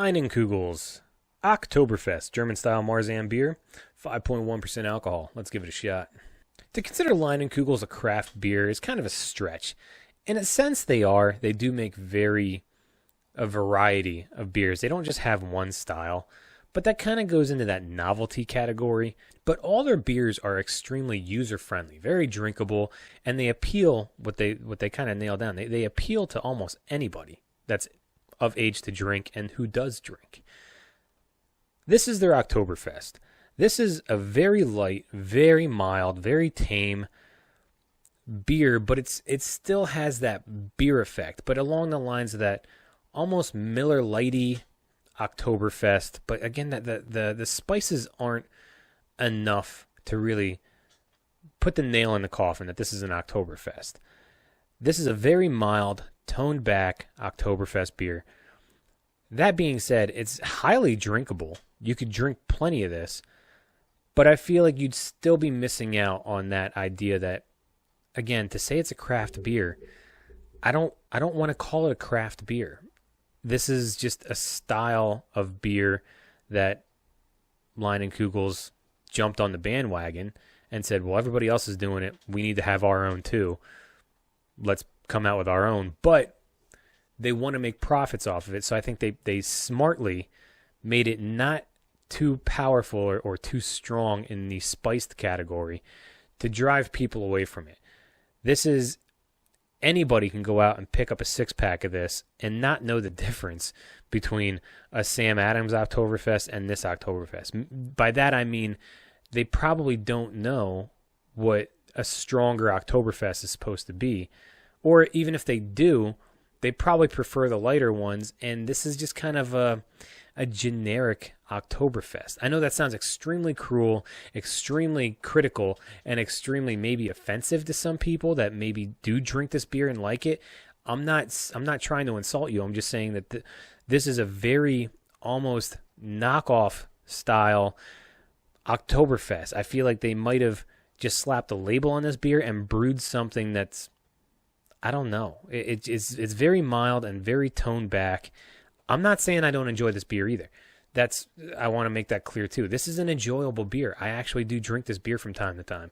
Leinenkugels Oktoberfest, German-style Marzen beer, 5.1% alcohol. Let's give it a shot. To consider Leinenkugels a craft beer is kind of a stretch. In a sense, they are. They do make a variety of beers. They don't just have one style, but that kind of goes into that novelty category. But all their beers are extremely user-friendly, very drinkable, and they appeal, what they kind of nail down, they appeal to almost anybody that's of age to drink and who does drink. This is their Oktoberfest. This is a very light, very mild, very tame beer, but it still has that beer effect, but along the lines of that almost Miller Lite-y Oktoberfest. But again, the spices aren't enough to really put the nail in the coffin that this is an Oktoberfest. This is a very mild, toned back Oktoberfest beer. That being said, it's highly drinkable. You could drink plenty of this, but I feel like you'd still be missing out on that idea that, again, to say it's a craft beer, I don't want to call it a craft beer. This is just a style of beer that Leinenkugels jumped on the bandwagon and said, well, everybody else is doing it. We need to have our own too. Let's come out with our own. But they want to make profits off of it, so I think they smartly made it not too powerful or too strong in the spiced category to drive people away from it. This is, anybody can go out and pick up a six-pack of this and not know the difference between a Sam Adams Oktoberfest and this Oktoberfest. By that I mean they probably don't know what a stronger Oktoberfest is supposed to be. Or even if they do, they probably prefer the lighter ones, and this is just kind of a generic Oktoberfest. I know that sounds extremely cruel, extremely critical, and extremely maybe offensive to some people that maybe do drink this beer and like it. I'm not trying to insult you. I'm just saying that this is a very almost knockoff style Oktoberfest. I feel like they might have just slapped a label on this beer and brewed something that's, I don't know. It's very mild and very toned back. I'm not saying I don't enjoy this beer either. I want to make that clear too. This is an enjoyable beer. I actually do drink this beer from time to time.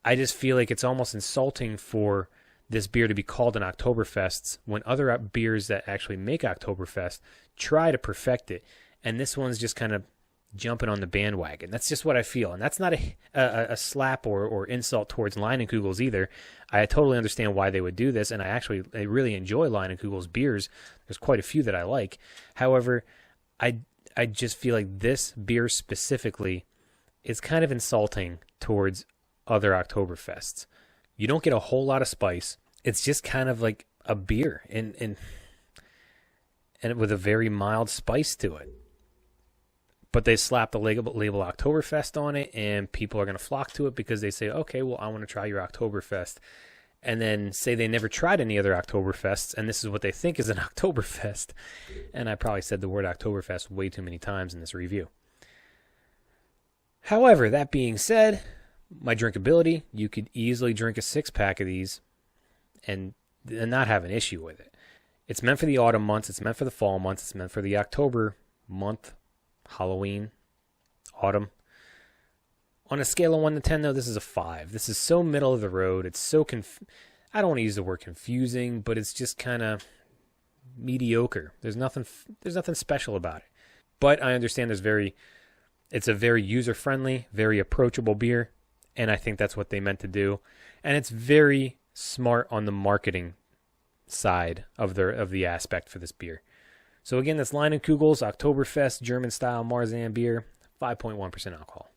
I just feel like it's almost insulting for this beer to be called an Oktoberfest when other beers that actually make Oktoberfest try to perfect it, and this one's just kind of jumping on the bandwagon. That's just what I feel, and that's not a slap or insult towards Leinenkugels either. I totally understand why they would do this, and I really enjoy Leinenkugels beers. There's quite a few that I like. However, I just feel like this beer specifically is kind of insulting towards other Oktoberfests. You don't get a whole lot of spice. It's just kind of like a beer and with a very mild spice to it. But they slap the label Oktoberfest on it, and people are going to flock to it because they say, okay, well, I want to try your Oktoberfest. And then say they never tried any other Oktoberfests, and this is what they think is an Oktoberfest. And I probably said the word Oktoberfest way too many times in this review. However, that being said, my drinkability, you could easily drink a six-pack of these and not have an issue with it. It's meant for the autumn months. It's meant for the fall months. It's meant for the October month, Halloween, autumn. On a scale of 1 to 10, though, this is a 5. This is so middle of the road. It's so I don't want to use the word confusing, but it's just kind of mediocre. There's nothing special about it. But I understand it's a very user-friendly, very approachable beer, and I think that's what they meant to do. And it's very smart on the marketing side of the aspect for this beer. So again, that's Leinenkugels Oktoberfest German-style Marzen beer, 5.1% alcohol.